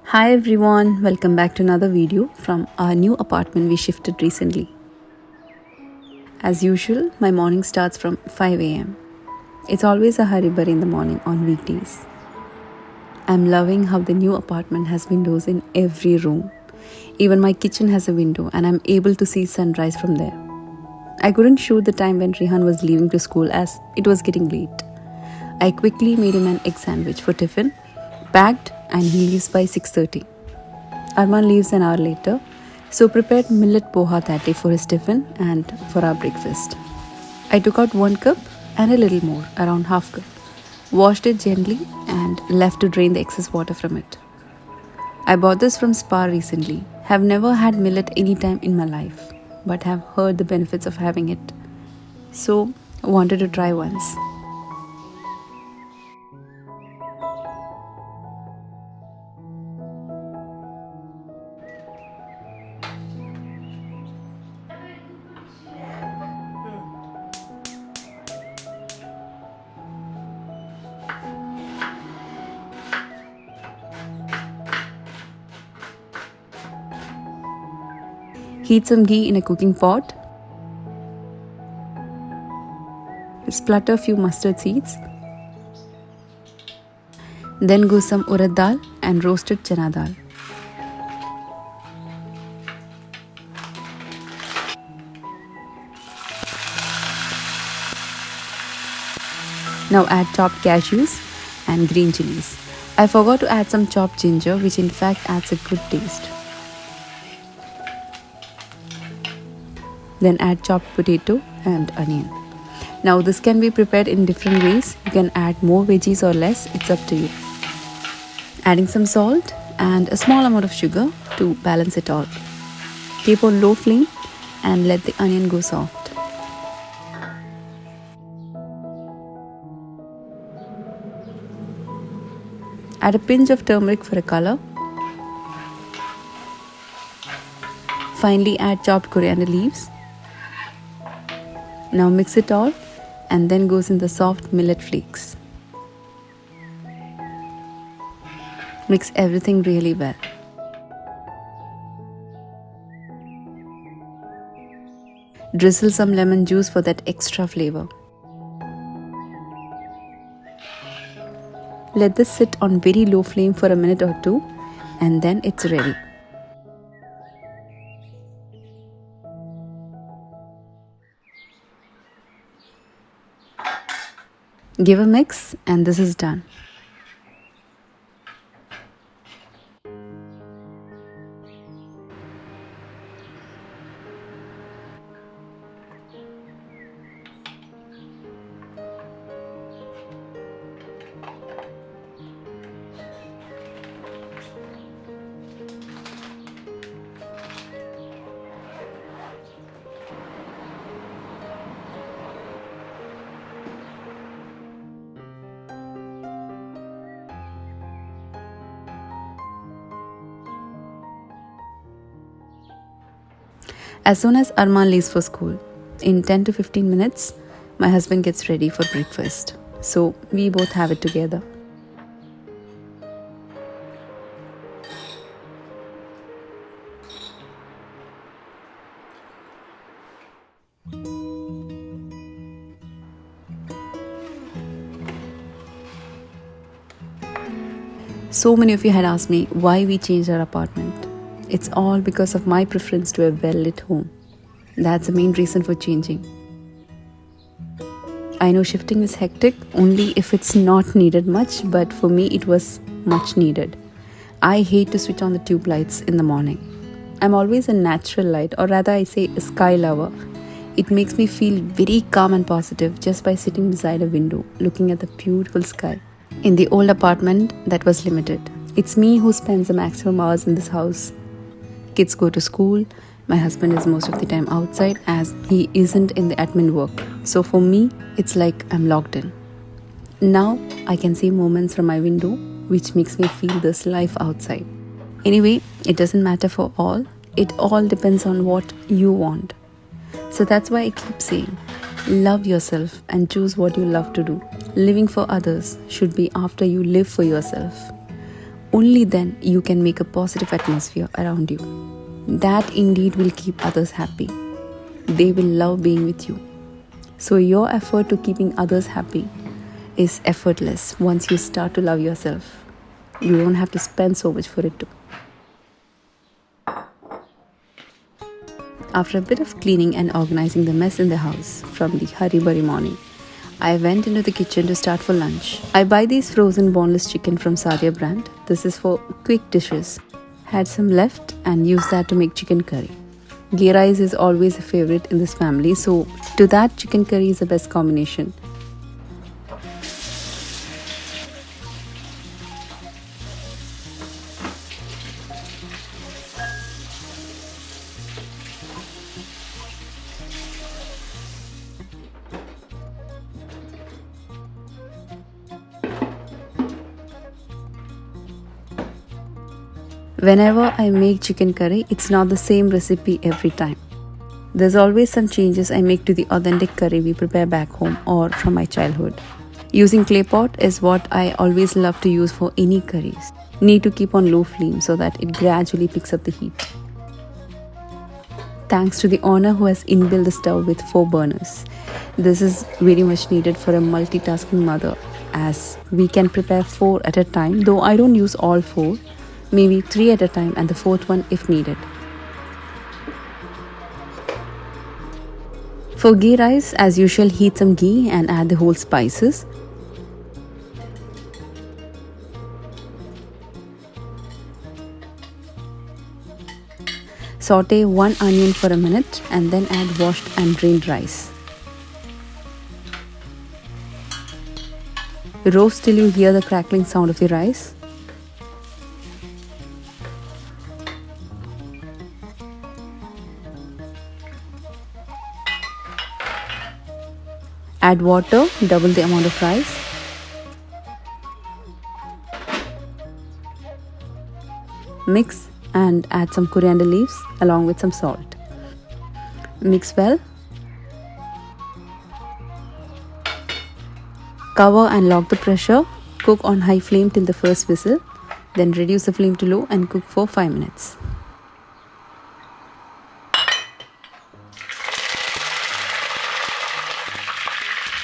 Hi everyone, welcome back to another video from our new apartment we shifted recently. As usual, my morning starts from 5 am. It's always a hurry-burry in the morning on weekdays. I'm loving how the new apartment has windows in every room. Even my kitchen has a window and I'm able to see sunrise from there. I couldn't shoot the time when Rihan was leaving to school as it was getting late. I quickly made him an egg sandwich for tiffin, packed, and he leaves by 6:30. Arman leaves an hour later, so prepared Millet Poha that day for his tiffin and for our breakfast. I took out 1 cup and a little more, around half cup, washed it gently and left to drain the excess water from it. I bought this from Spar recently. Have never had millet any time in my life, but have heard the benefits of having it. So, wanted to try once. Heat some ghee in a cooking pot. Splutter a few mustard seeds. Then go some urad dal and roasted chana dal. Now add chopped cashews and green chilies. I forgot to add some chopped ginger, which in fact adds a good taste. Then add chopped potato and onion. Now this can be prepared in different ways. You can add more veggies or less, it's up to you. Adding some salt and a small amount of sugar to balance it all. Keep on low flame and let the onion go soft. Add a pinch of turmeric for a color. Finally add chopped coriander leaves. Now mix it all and then goes in the soft millet flakes. Mix everything really well. Drizzle some lemon juice for that extra flavor. Let this sit on very low flame for a minute or two and then it's ready. Give a mix and this is done. As soon as Arman leaves for school, in 10 to 15 minutes, my husband gets ready for breakfast. So we both have it together. So many of you had asked me why we changed our apartment. It's all because of my preference to a well-lit home. That's the main reason for changing. I know shifting is hectic only if it's not needed much, but for me it was much needed. I hate to switch on the tube lights in the morning. I'm always a natural light, or rather I say a sky lover. It makes me feel very calm and positive just by sitting beside a window looking at the beautiful sky. In the old apartment, that was limited. It's me who spends the maximum hours in this house. Kids go to school. My husband is most of the time outside as he isn't in the admin work. So for me, it's like I'm locked in. Now I can see moments from my window which makes me feel this life outside. Anyway, it doesn't matter for all. It all depends on what you want. So that's why I keep saying, love yourself and choose what you love to do. Living for others should be after you live for yourself. Only then you can make a positive atmosphere around you. That indeed will keep others happy. They will love being with you. So your effort to keeping others happy is effortless once you start to love yourself. You don't have to spend so much for it too. After a bit of cleaning and organizing the mess in the house from the hurry-burry morning, I went into the kitchen to start for lunch. I buy these frozen boneless chicken from Sadia brand. This is for quick dishes. Had some left and used that to make chicken curry. Ghee rice is always a favorite in this family, so to that chicken curry is the best combination. Whenever I make chicken curry, it's not the same recipe every time. There's always some changes I make to the authentic curry we prepare back home or from my childhood. Using clay pot is what I always love to use for any curries. Need to keep on low flame so that it gradually picks up the heat. Thanks to the owner who has inbuilt the stove with 4 burners. This is very much needed for a multitasking mother, as we can prepare 4 at a time, though I don't use all 4. Maybe 3 at a time and the 4th one if needed. For ghee rice, as usual, heat some ghee and add the whole spices. Saute 1 onion for a minute and then add washed and drained rice. Roast till you hear the crackling sound of the rice. Add water, double the amount of rice. Mix and add some coriander leaves along with some salt. Mix well. Cover and lock the pressure. Cook on high flame till the first whistle. Then reduce the flame to low and cook for 5 minutes.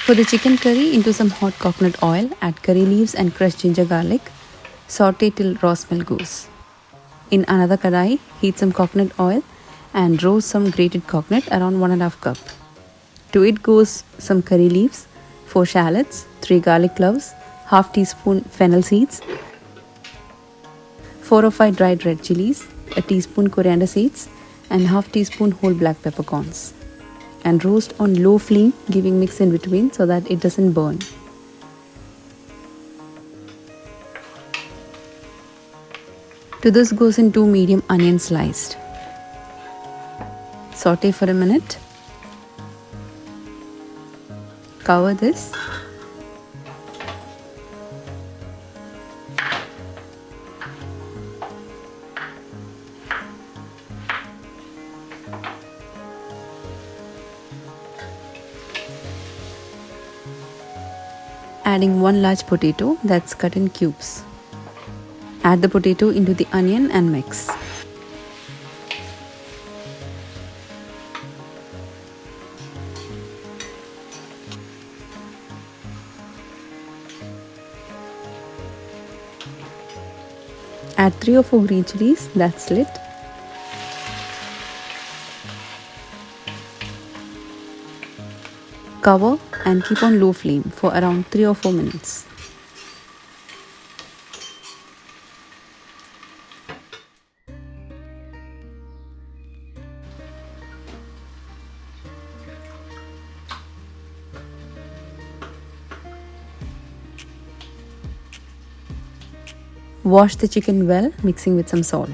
For the chicken curry, into some hot coconut oil, add curry leaves and crushed ginger garlic. Saute till raw smell goes. In another kadai, heat some coconut oil and roast some grated coconut around 1.5 cup. To it goes some curry leaves, 4 shallots, 3 garlic cloves, half teaspoon fennel seeds, 4 or 5 dried red chilies, a teaspoon coriander seeds and half teaspoon whole black peppercorns. And roast on low flame, giving mix in between so that it doesn't burn. To this goes in 2 medium onions sliced. Saute for a minute. Cover this. Adding 1 large potato that's cut in cubes. Add the potato into the onion and mix. Add 3 or 4 green chilies that's slit. Cover and keep on low flame for around 3 or 4 minutes. Wash the chicken well, mixing with some salt.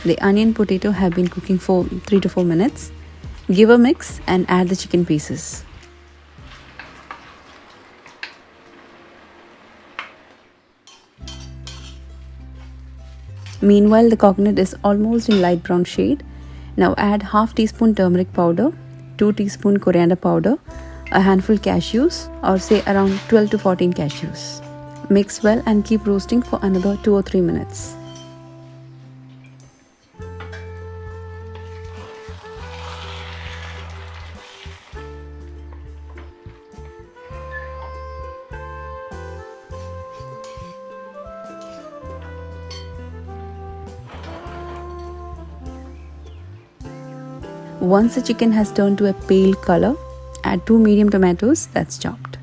The onion potato have been cooking for 3 to 4 minutes. Give a mix and add the chicken pieces. Meanwhile, the coconut is almost in light brown shade. Now add half teaspoon turmeric powder, 2 teaspoon coriander powder, a handful cashews, or say around 12 to 14 cashews. Mix well and keep roasting for another 2 or 3 minutes. Once the chicken has turned to a pale color, add 2 medium tomatoes that's chopped.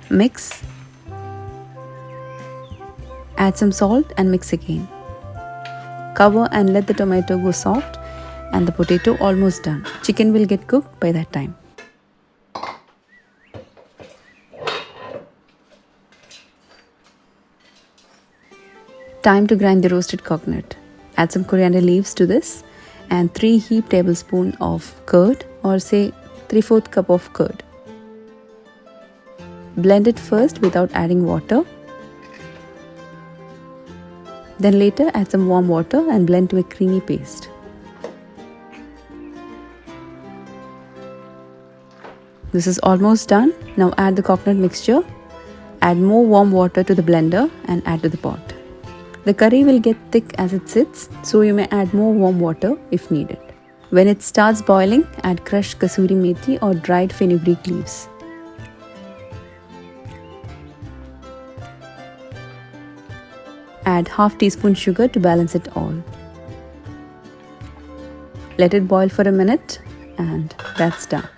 Mix. Add some salt and mix again. Cover and let the tomato go soft and the potato almost done. Chicken will get cooked by that time. Time to grind the roasted coconut. Add some coriander leaves to this and 3 heaped tablespoons of curd, or say 3/4 cup of curd. Blend it first without adding water. Then later add some warm water and blend to a creamy paste. This is almost done. Now add the coconut mixture. Add more warm water to the blender and add to the pot. The curry will get thick as it sits, so you may add more warm water if needed. When it starts boiling, add crushed kasuri methi or dried fenugreek leaves. Add half teaspoon sugar to balance it all. Let it boil for a minute and that's done.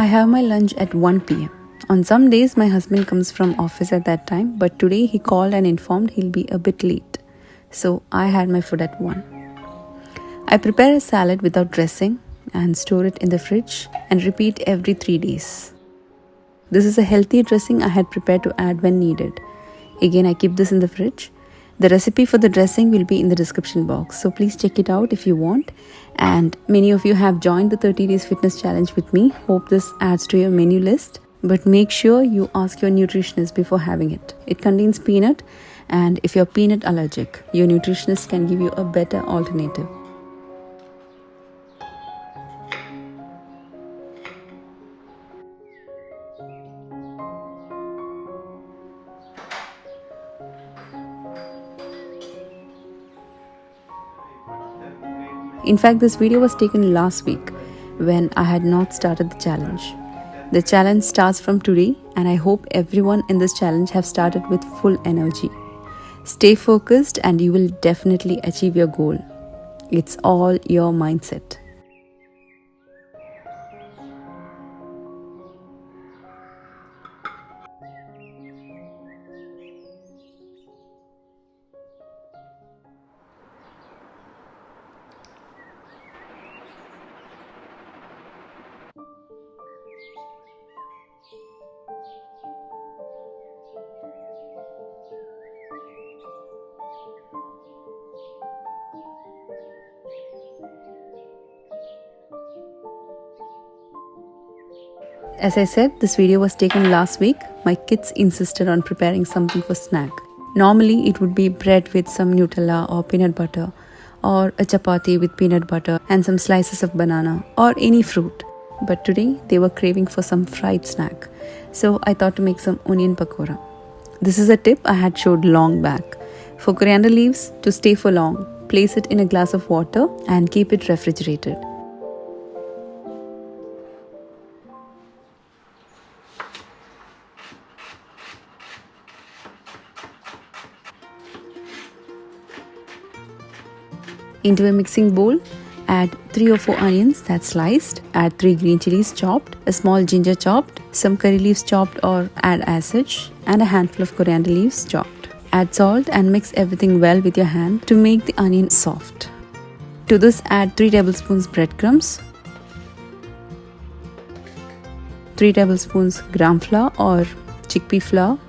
I have my lunch at 1 p.m. On some days my husband comes from office at that time, but today he called and informed he'll be a bit late. So I had my food at 1. I prepare a salad without dressing and store it in the fridge and repeat every 3 days. This is a healthy dressing I had prepared to add when needed. Again, I keep this in the fridge. The recipe for the dressing will be in the description box, so please check it out if you want. And many of you have joined the 30 days fitness challenge with me. Hope this adds to your menu list. But make sure you ask your nutritionist before having it. It contains peanut, and if you're peanut allergic, your nutritionist can give you a better alternative. In fact, this video was taken last week when I had not started the challenge. The challenge starts from today, and I hope everyone in this challenge have started with full energy. Stay focused and you will definitely achieve your goal. It's all your mindset. As I said, this video was taken last week. My kids insisted on preparing something for snack. Normally, it would be bread with some Nutella or peanut butter, or a chapati with peanut butter and some slices of banana or any fruit. But today, they were craving for some fried snack. So I thought to make some onion pakora. This is a tip I had showed long back. For coriander leaves to stay for long, place it in a glass of water and keep it refrigerated. Into a mixing bowl, add 3 or 4 onions that's sliced, add 3 green chilies chopped, a small ginger chopped, some curry leaves chopped or add as such, and a handful of coriander leaves chopped. Add salt and mix everything well with your hand to make the onion soft. To this, add 3 tablespoons breadcrumbs, 3 tablespoons gram flour or chickpea flour,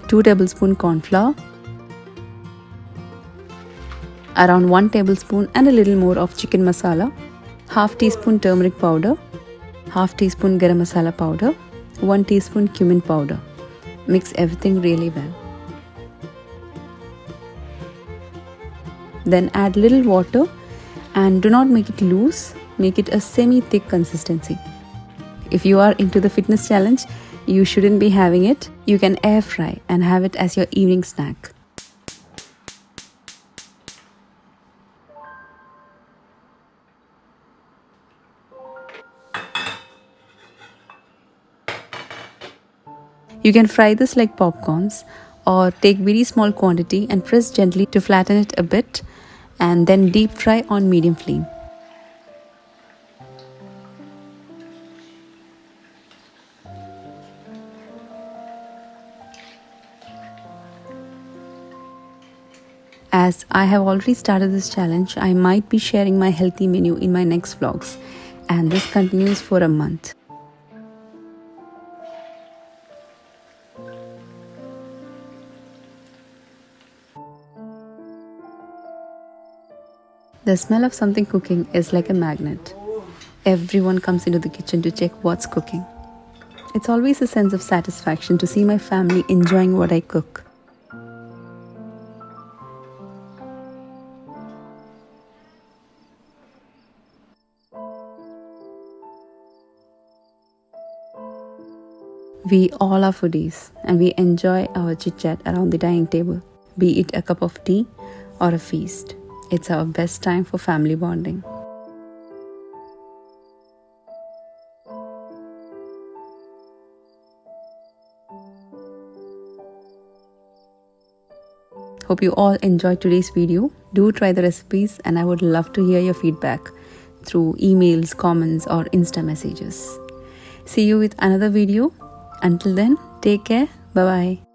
2 tablespoons corn flour, around 1 tablespoon and a little more of chicken masala, half teaspoon turmeric powder, half teaspoon garam masala powder, 1 teaspoon cumin powder. Mix everything really well. Then add little water and do not make it loose, make it a semi-thick consistency. If you are into the fitness challenge, you shouldn't be having it. You can air fry and have it as your evening snack. You can fry this like popcorns or take very small quantity and press gently to flatten it a bit and then deep fry on medium flame. As I have already started this challenge, I might be sharing my healthy menu in my next vlogs, and this continues for a month. The smell of something cooking is like a magnet. Everyone comes into the kitchen to check what's cooking. It's always a sense of satisfaction to see my family enjoying what I cook. We all are foodies and we enjoy our chit-chat around the dining table, be it a cup of tea or a feast. It's our best time for family bonding. Hope you all enjoyed today's video. Do try the recipes and I would love to hear your feedback through emails, comments or Insta messages. See you with another video. Until then, take care. Bye-bye.